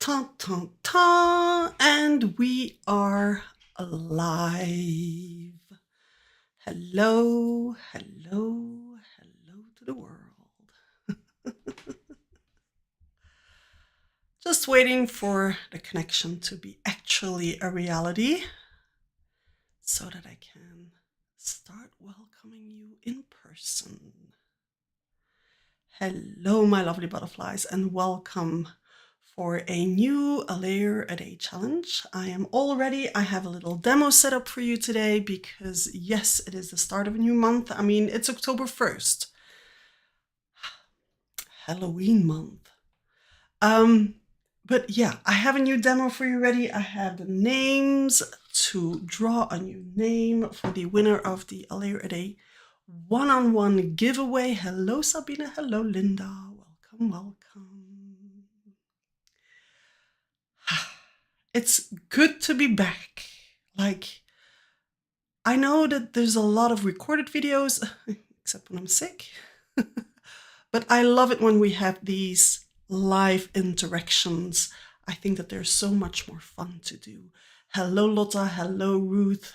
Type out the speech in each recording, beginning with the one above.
Ta ta ta, and we are alive. Hello, hello, hello to the world. Just waiting for the connection to be actually a reality so that I can start welcoming you in person. Hello, my lovely butterflies, and welcome for a new A Layer a Day challenge. I have a little demo set up for you today because yes, it is the start of a new month. I mean, it's October 1st. Halloween month. But yeah, I have a new demo for you ready. I have the names to draw a new name for the winner of the A Layer a Day one-on-one giveaway. Hello, Sabine. Hello, Linda. Welcome, welcome. It's good to be back. I know that there's a lot of recorded videos, except when I'm sick. But I love it when we have these live interactions. I think that they're so much more fun to do. Hello, Lotta. Hello, Ruth.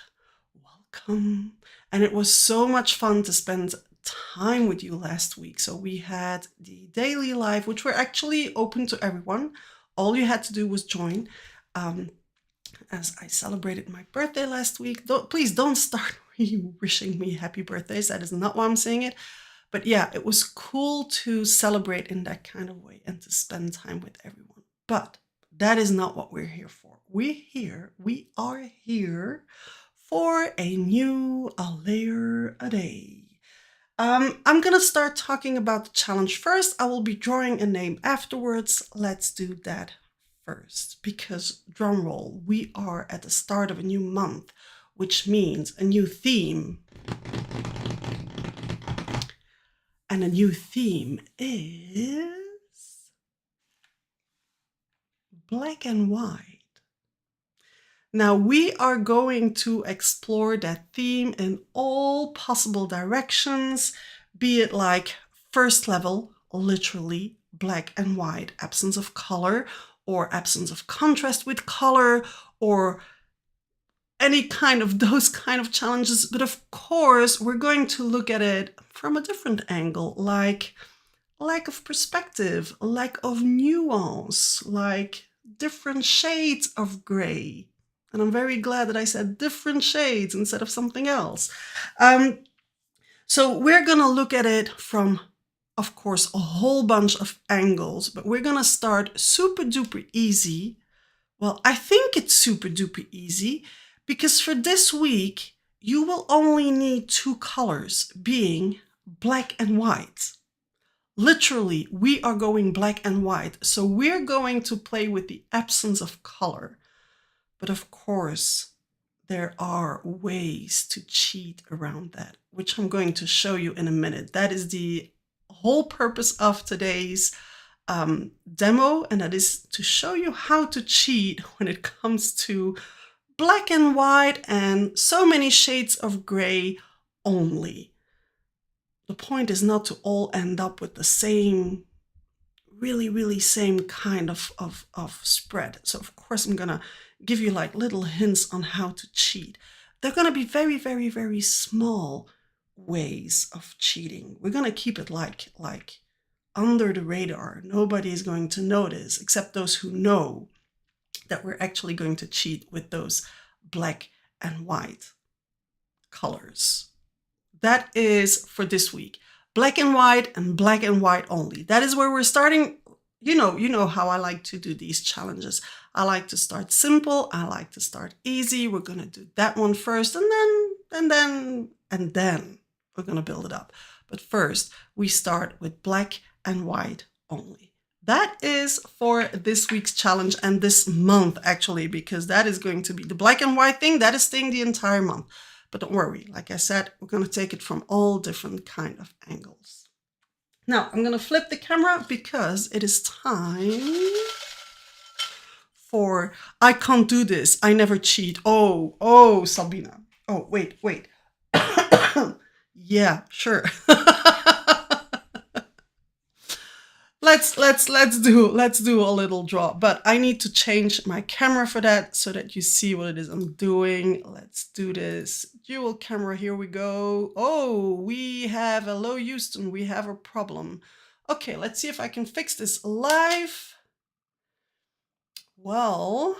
Welcome. And it was so much fun to spend time with you last week. So we had the daily live, which were actually open to everyone. All you had to do was join. As I celebrated my birthday last week. Please don't start wishing me happy birthdays. That is not why I'm saying it. But yeah, it was cool to celebrate in that kind of way and to spend time with everyone. But that is not what we're here for. We are here for a new A Layer a Day. I'm going to start talking about the challenge first. I will be drawing a name afterwards. Let's do that first, because drum roll, we are at the start of a new month, which means a new theme. And a new theme is black and white. Now we are going to explore that theme in all possible directions, be it like first level, literally black and white, absence of color, or absence of contrast with color, or any kind of those kind of challenges. But of course, we're going to look at it from a different angle, like lack of perspective, lack of nuance, like different shades of gray. And I'm very glad that I said different shades instead of something else. So we're going to look at it from, of course, a whole bunch of angles, but we're going to start super duper easy. Well, I think it's super duper easy because for this week, you will only need two colors, being black and white. Literally, we are going black and white. So we're going to play with the absence of color. But of course, there are ways to cheat around that, which I'm going to show you in a minute. That is the whole purpose of today's demo, and that is to show you how to cheat when it comes to black and white and so many shades of gray only. The point is not to all end up with the same, really same kind of spread. So of course I'm gonna give you like little hints on how to cheat. They're gonna be very small ways of cheating. We're gonna keep it like under the radar. Nobody is going to notice except those who know that we're actually going to cheat with those black and white colors. That is for this week. Black and white only. That is where we're starting. You know how I like to do these challenges. I like to start simple. I like to start easy. We're going to do that one first, and then we're going to build it up. But first, we start with black and white only. That is for this week's challenge and this month, actually, because that is going to be the black and white thing. That is staying the entire month. But don't worry, like I said, we're going to take it from all different kind of angles. Now, I'm going to flip the camera because it is time for, I can't do this. I never cheat. Oh, Sabina. Oh, wait. Yeah, sure. let's do a little draw, but I need to change my camera for that so that you see what it is I'm doing. Let's do this dual camera. Here we go. Oh, we have, hello Houston, we have a problem. Okay, let's see if I can fix this live. Well,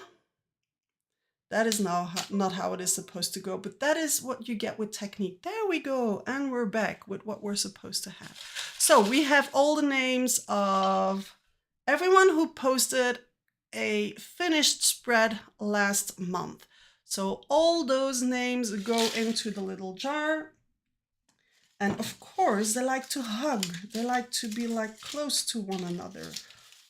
that is now not how it is supposed to go, but that is what you get with technique. There we go, and we're back with what we're supposed to have. So we have all the names of everyone who posted a finished spread last month. So all those names go into the little jar. And of course, they like to hug. They like to be like close to one another,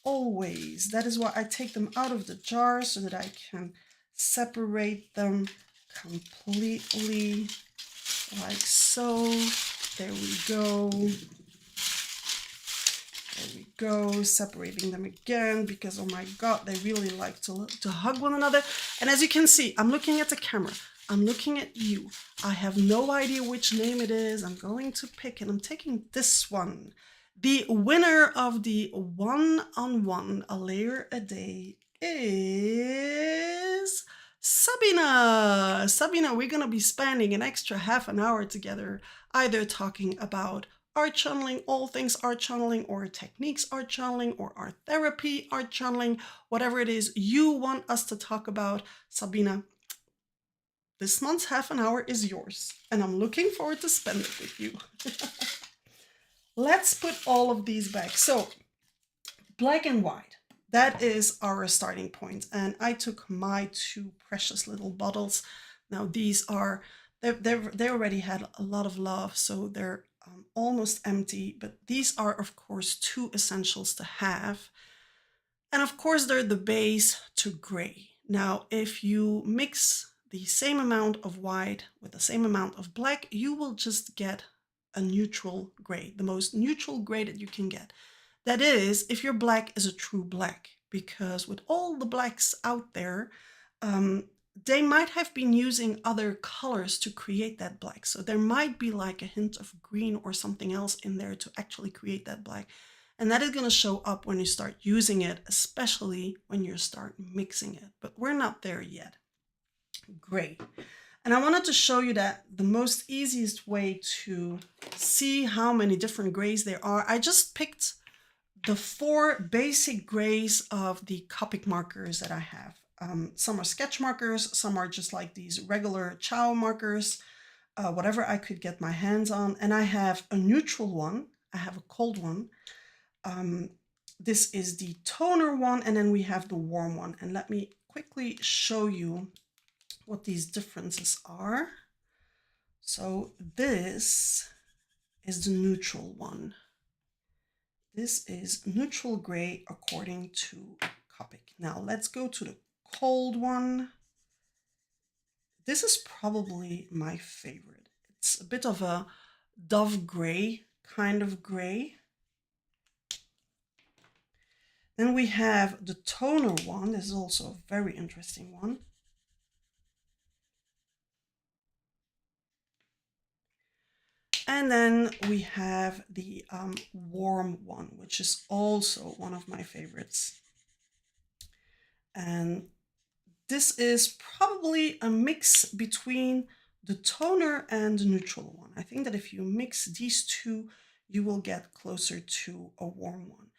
always. That is why I take them out of the jar so that I can separate them completely, like so. There we go. There we go, separating them again because, oh my God, they really like to hug one another. And as you can see, I'm looking at the camera. I'm looking at you. I have no idea which name it is. I'm going to pick, and I'm taking this one. The winner of the one-on-one a layer a day is Sabina. Sabina, we're going to be spending an extra half an hour together, either talking about art channeling, all things art channeling, or techniques art channeling, or art therapy art channeling, whatever it is you want us to talk about. Sabina, this month's half an hour is yours, and I'm looking forward to spend it with you. Let's put all of these back. So, black and white, that is our starting point. And I took my two precious little bottles. Now these are, they already had a lot of love, so they're almost empty, but these are of course two essentials to have. And of course they're the base to gray. Now if you mix the same amount of white with the same amount of black, you will just get a neutral gray, the most neutral gray that you can get. That is, if your black is a true black, because with all the blacks out there, they might have been using other colors to create that black. So there might be like a hint of green or something else in there to actually create that black. And that is going to show up when you start using it, especially when you start mixing it. But we're not there yet. Great. And I wanted to show you that the most easiest way to see how many different grays there are, I just picked the 4 basic grays of the Copic markers that I have. Some are sketch markers, some are just like these regular Chow markers, whatever I could get my hands on. And I have a neutral one, I have a cold one. This is the toner one, and then we have the warm one. And let me quickly show you what these differences are. So this is the neutral one. This is neutral gray according to Copic. Now let's go to the cold one. This is probably my favorite. It's a bit of a dove gray kind of gray. Then we have the toner one. This is also a very interesting one. And then we have the warm one, which is also one of my favorites. And this is probably a mix between the toner and the neutral one. I think that if you mix these two, you will get closer to a warm one.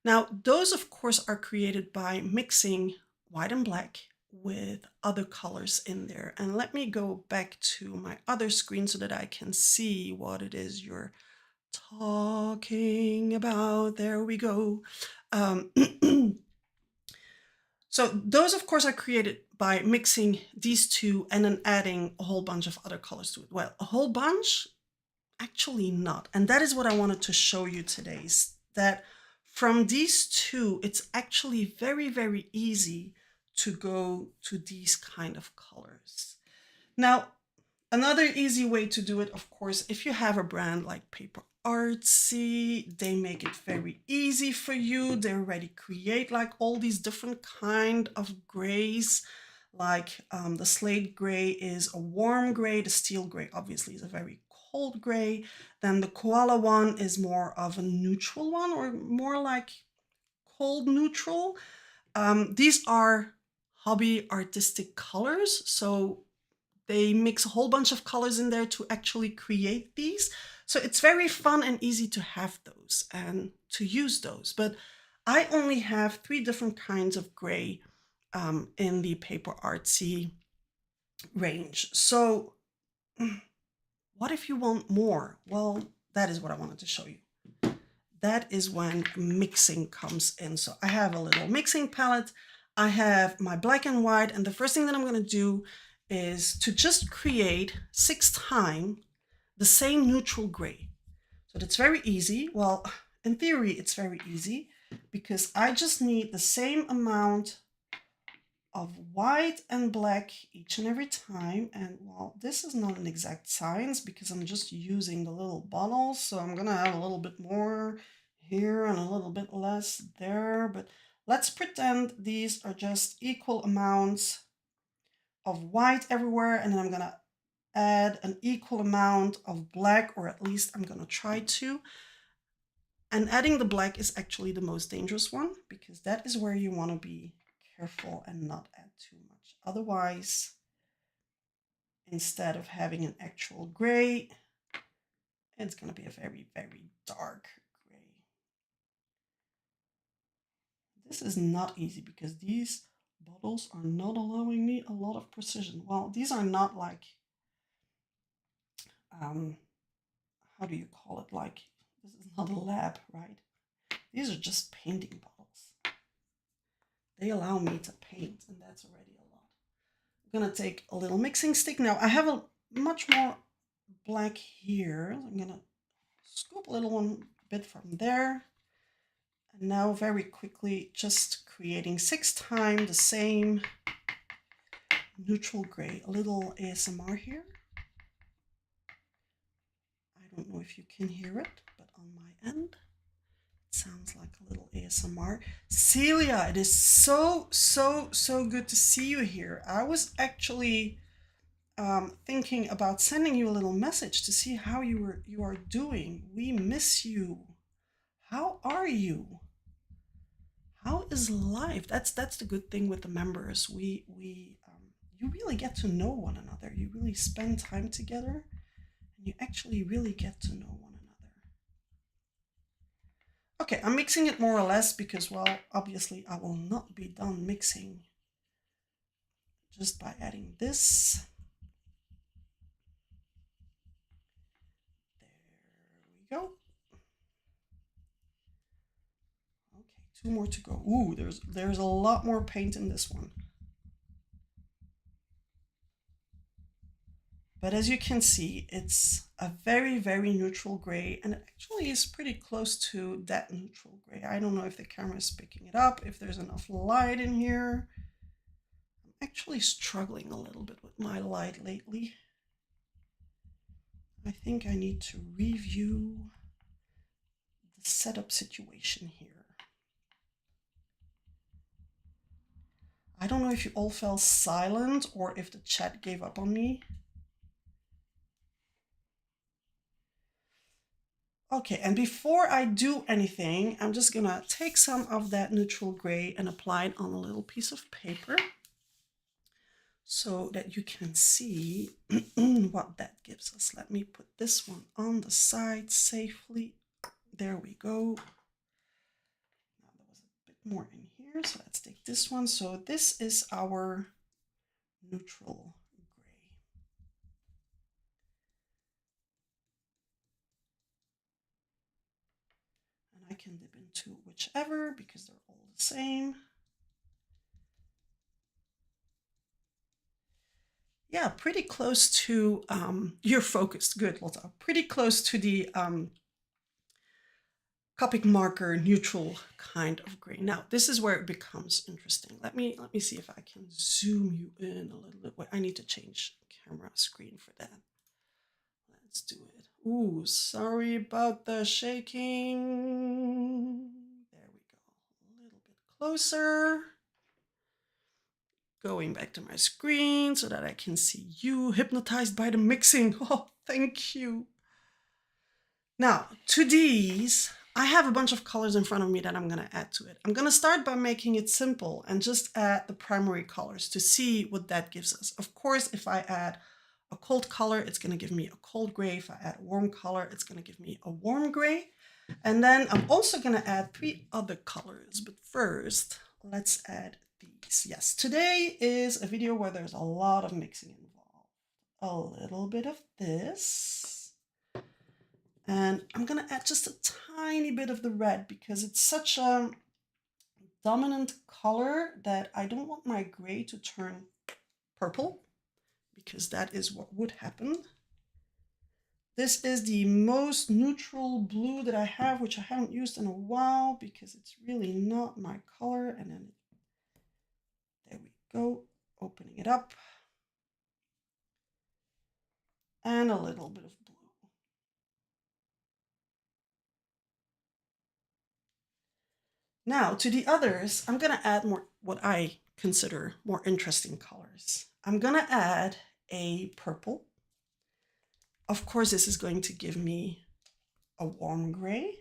Now, those of course are created by mixing white and black with other colors in there. And let me go back to my other screen so that I can see what it is you're talking about. There we go. So those of course are created by mixing these two and then adding a whole bunch of other colors to it. Well, a whole bunch? Actually not. And that is what I wanted to show you today, is that from these two, it's actually very, very easy to go to these kind of colors. Now, another easy way to do it, of course, if you have a brand like Paper Artsy, they make it very easy for you. They already create like all these different kind of grays. Like the slate gray is a warm gray. The steel gray obviously is a very cold gray. Then the koala one is more of a neutral one, or more like cold neutral. These are hobby artistic colors, so they mix a whole bunch of colors in there to actually create these. So it's very fun and easy to have those and to use those. But I only have 3 different kinds of gray in the Paper Artsy range. So what if you want more? Well, that is what I wanted to show you. That is when mixing comes in. So I have a little mixing palette. I have my black and white, and the first thing that I'm going to do is to just create 6 times the same neutral gray. So that's very easy. Well, in theory, it's very easy because I just need the same amount of white and black each and every time. And well, this is not an exact science because I'm just using the little bottles. So I'm gonna have a little bit more here and a little bit less there, but let's pretend these are just equal amounts of white everywhere, and then I'm gonna add an equal amount of black, or at least I'm gonna try to. And adding the black is actually the most dangerous one because that is where you want to be careful and not add too much. Otherwise, instead of having an actual gray, it's going to be a very, very dark gray. This is not easy because these bottles are not allowing me a lot of precision. Well, these are not like, how do you call it? Like, this is not a lab, right? These are just painting bottles. They allow me to paint, and that's already a lot. I'm gonna take a little mixing stick. Now I have a much more black here. I'm gonna scoop a little one bit from there. And now very quickly, just creating 6 times the same neutral gray. A little ASMR here. I don't know if you can hear it, but on my end, sounds like a little ASMR. Celia, it is so good to see you here. I was actually thinking about sending you a little message to see how you are doing. We miss you. How are you? How is life? That's the good thing with the members. You really get to know one another. You really spend time together, and you actually really get to know one another. Okay, I'm mixing it more or less because, well, obviously I will not be done mixing just by adding this. There we go. Okay, 2 more to go. Ooh, there's a lot more paint in this one. But as you can see, it's a very, very neutral gray, and it actually is pretty close to that neutral gray. I don't know if the camera is picking it up, if there's enough light in here. I'm actually struggling a little bit with my light lately. I think I need to review the setup situation here. I don't know if you all fell silent or if the chat gave up on me. Okay, and before I do anything, I'm just gonna take some of that neutral gray and apply it on a little piece of paper so that you can see what that gives us. Let me put this one on the side safely. There we go. Now there was a bit more in here, so let's take this one. So this is our neutral gray. And I can dip into whichever because they're all the same. Yeah, pretty close to, you're focused, good, Lotta. Pretty close to the Copic marker neutral kind of gray. Now, this is where it becomes interesting. Let me see if I can zoom you in a little bit. Wait, I need to change camera screen for that. Let's do it. Ooh, sorry about the shaking. There we go. A little bit closer. Going back to my screen so that I can see you hypnotized by the mixing. Oh, thank you. Now, to these, I have a bunch of colors in front of me that I'm going to add to it. I'm going to start by making it simple and just add the primary colors to see what that gives us. Of course, if I add a cold color, it's going to give me a cold gray. If I add a warm color, it's going to give me a warm gray. And then I'm also going to add 3 other colors. But first, let's add these. Yes, today is a video where there's a lot of mixing involved. A little bit of this. And I'm going to add just a tiny bit of the red because it's such a dominant color that I don't want my gray to turn purple, because that is what would happen. This is the most neutral blue that I have, which I haven't used in a while because it's really not my color. And then there we go, opening it up. And a little bit of blue. Now to the others, I'm going to add more what I consider more interesting colors. I'm going to add a purple. Of course, this is going to give me a warm gray.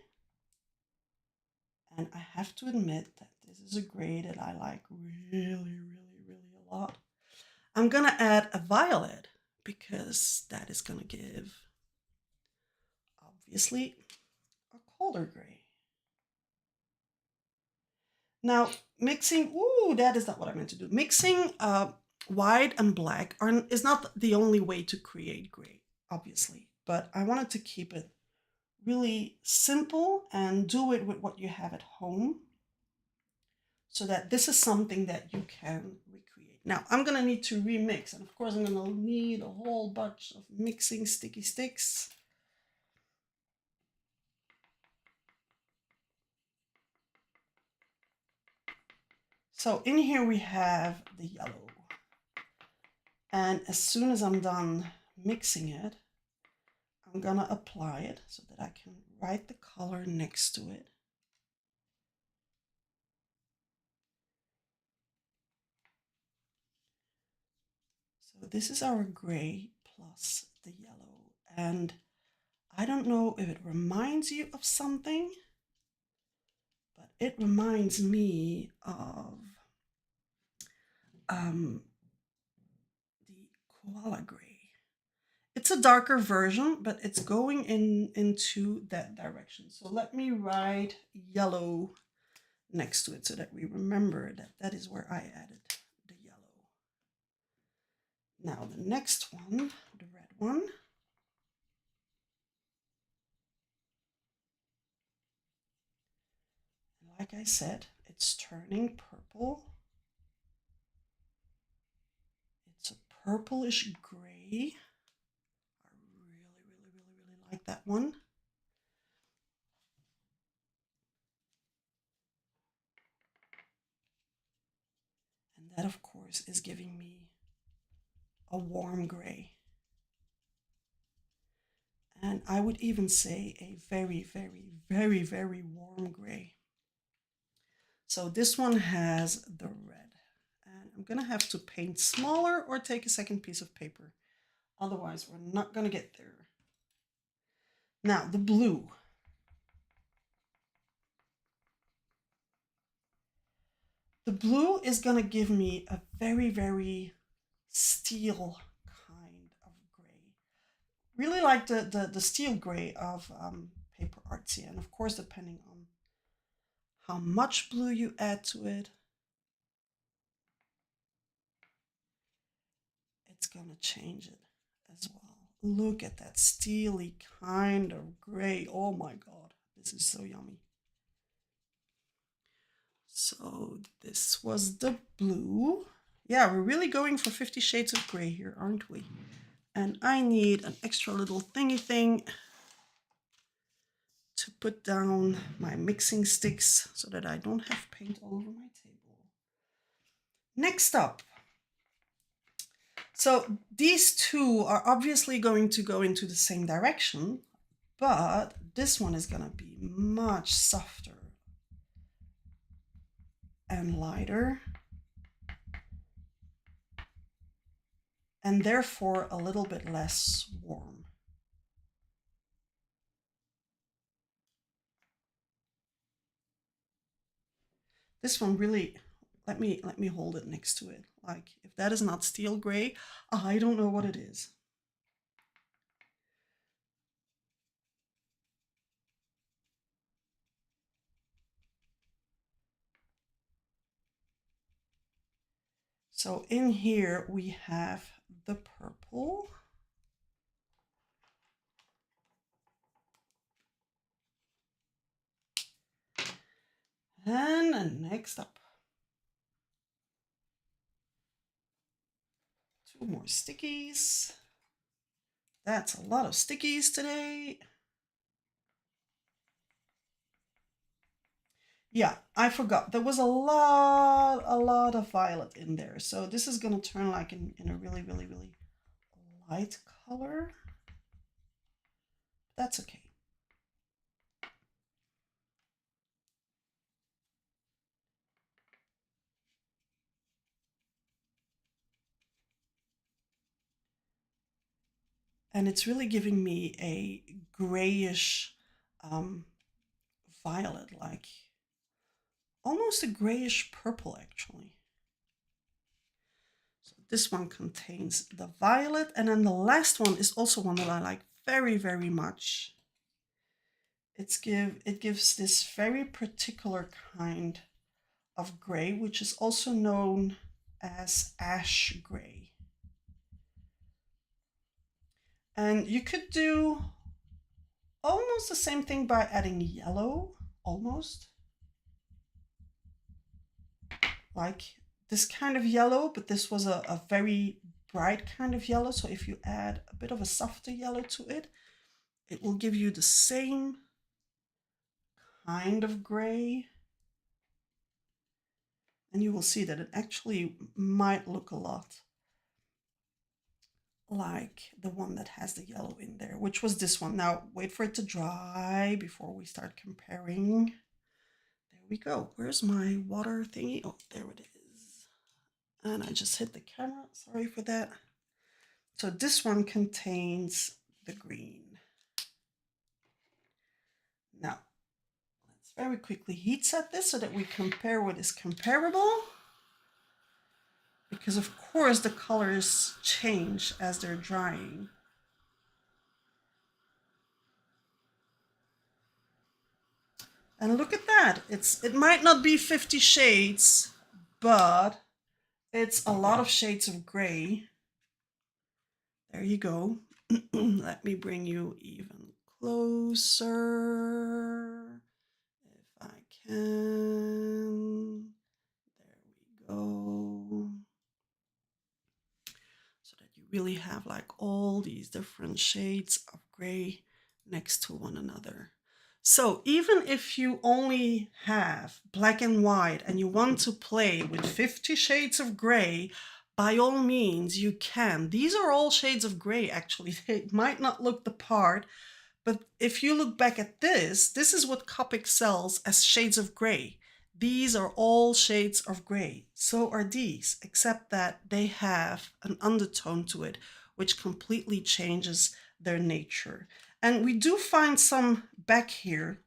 And I have to admit that this is a gray that I like really a lot. I'm going to add a violet because that is going to give, obviously, a colder gray. Now, mixing, that is not what I meant to do. Mixing white and black is not the only way to create gray, obviously, but I wanted to keep it really simple and do it with what you have at home so that this is something that you can recreate. Now, I'm going to need to remix, and of course, I'm going to need a whole bunch of mixing sticky sticks. So in here we have the yellow. And as soon as I'm done mixing it, I'm gonna apply it so that I can write the color next to it. So this is our gray plus the yellow. And I don't know if it reminds you of something, but it reminds me of the koala gray. It's a darker version, but it's going into that direction. So let me write yellow next to it so that we remember that that is where I added the yellow. Now the next one, the red one. Like I said, it's turning purple. It's a purplish gray. I really like that one. And that, of course, is giving me a warm gray. And I would even say a very warm gray. So this one has the red. And I'm going to have to paint smaller or take a second piece of paper. Otherwise, we're not going to get there. Now, the blue. The blue is going to give me a very steel kind of gray. Really like the steel gray of Paper Artsy. And of course, depending on how much blue you add to it, it's going to change it as well. Look at that steely kind of gray. Oh my God, this is so yummy. So this was the blue. Yeah, we're really going for 50 Shades of Grey here, aren't we? And I need an extra little thingy thing to put down my mixing sticks so that I don't have paint all over my table. Next up. So these two are obviously going to go into the same direction, but this one is going to be much softer and lighter, and therefore a little bit less warm. This one really, let me hold it next to it. Like, if that is not steel gray, I don't know what it is. So in here we have the purple. And next up, 2 more stickies. That's a lot of stickies today. Yeah, I forgot. There was a lot of violet in there. So this is gonna turn like in a really light color. That's okay. And it's really giving me a grayish violet, like almost a grayish purple actually. So this one contains the violet, and then the last one is also one that I like very much. It gives this very particular kind of gray, which is also known as ash gray. And you could do almost the same thing by adding yellow, almost. Like this kind of yellow, but this was a very bright kind of yellow. So if you add a bit of a softer yellow to it, it will give you the same kind of gray. And you will see that it actually might look a lot like the one that has the yellow in there, which was this one. Now wait for it to dry before we start comparing. There we go. Where's my water thingy? Oh, there it is. And I just hit the camera. Sorry for that. So this one contains the green. Now, let's very quickly heat set this so that we compare what is comparable. Because of course the colors change as they're drying. And look at that. It might not be 50 shades, but it's a lot of shades of gray. There you go. Let me bring you even closer if I can. There we go. So that you really have like all these different shades of gray next to one another. So even if you only have black and white and you want to play with 50 shades of gray, by all means you can. These are all shades of gray actually. They might not look the part, but if you look back at this is what Copic sells as shades of gray. These are all shades of gray. So are these, except that they have an undertone to it, which completely changes their nature. And we do find some back here.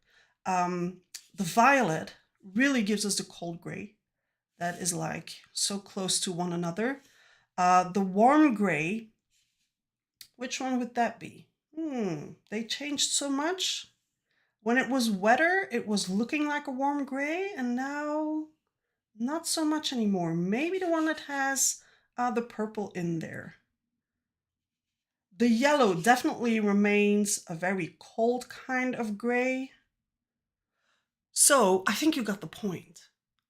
The violet really gives us the cold gray. That is like so close to one another. The warm gray, which one would that be? They changed so much. When it was wetter, it was looking like a warm gray, and now not so much anymore. Maybe the one that has the purple in there. The yellow definitely remains a very cold kind of gray. So I think you got the point.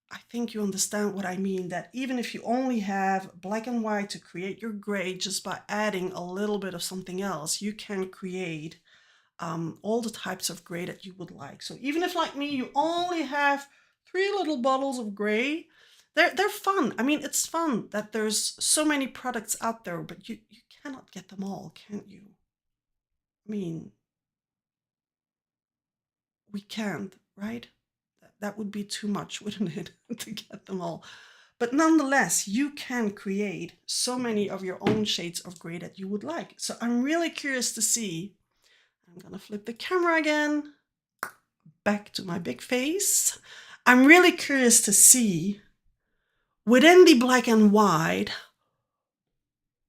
I think you understand what I mean, that even if you only have black and white to create your gray, just by adding a little bit of something else, you can create all the types of gray that you would like. So even if, like me, you only have 3 little bottles of gray, they're fun. I mean, it's fun that there's so many products out there, but you cannot get them all, can't you? I mean, we can't, right? That would be too much, wouldn't it, to get them all? But nonetheless, you can create so many of your own shades of gray that you would like. So I'm really curious to see. I'm gonna flip the camera again, back to my big face. I'm really curious to see within the black and white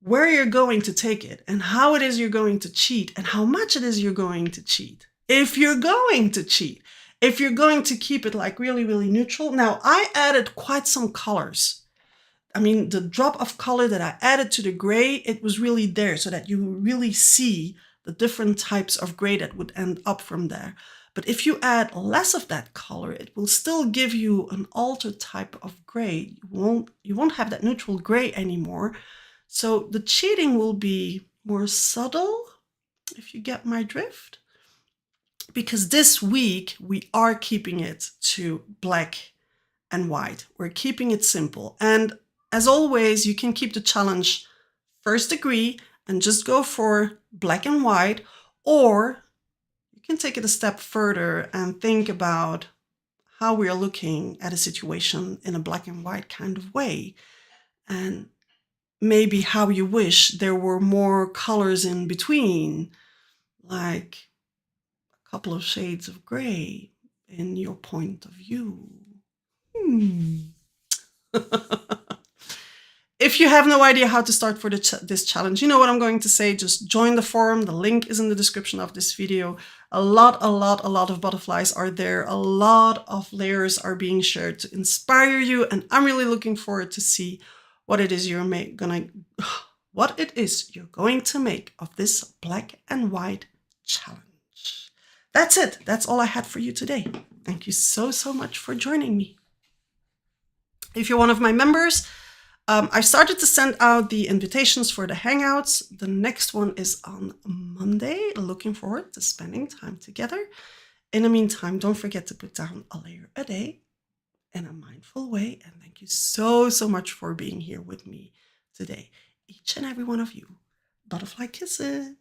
where you're going to take it and how it is you're going to cheat and how much it is you're going to cheat. If you're going to cheat, if you're going to keep it like really, really neutral. Now, I added quite some colors. I mean, the drop of color that I added to the gray, it was really there so that you really see the different types of gray that would end up from there. But if you add less of that color, it will still give you an altered type of gray. You won't have that neutral gray anymore. So the cheating will be more subtle, if you get my drift. Because this week we are keeping it to black and white. We're keeping it simple. And as always, you can keep the challenge first degree and just go for black and white, or you can take it a step further and think about how we are looking at a situation in a black and white kind of way. And maybe how you wish there were more colors in between, like a couple of shades of gray in your point of view. If you have no idea how to start for this challenge, you know what I'm going to say. Just join the forum. The link is in the description of this video. A lot of butterflies are there. A lot of layers are being shared to inspire you. And I'm really looking forward to see what it is you're going to make of this black and white challenge. That's it. That's all I had for you today. Thank you so much for joining me. If you're one of my members, I've started to send out the invitations for the Hangouts. The next one is on Monday. Looking forward to spending time together. In the meantime, don't forget to put down a layer a day in a mindful way. And thank you so much for being here with me today. Each and every one of you. Butterfly kisses.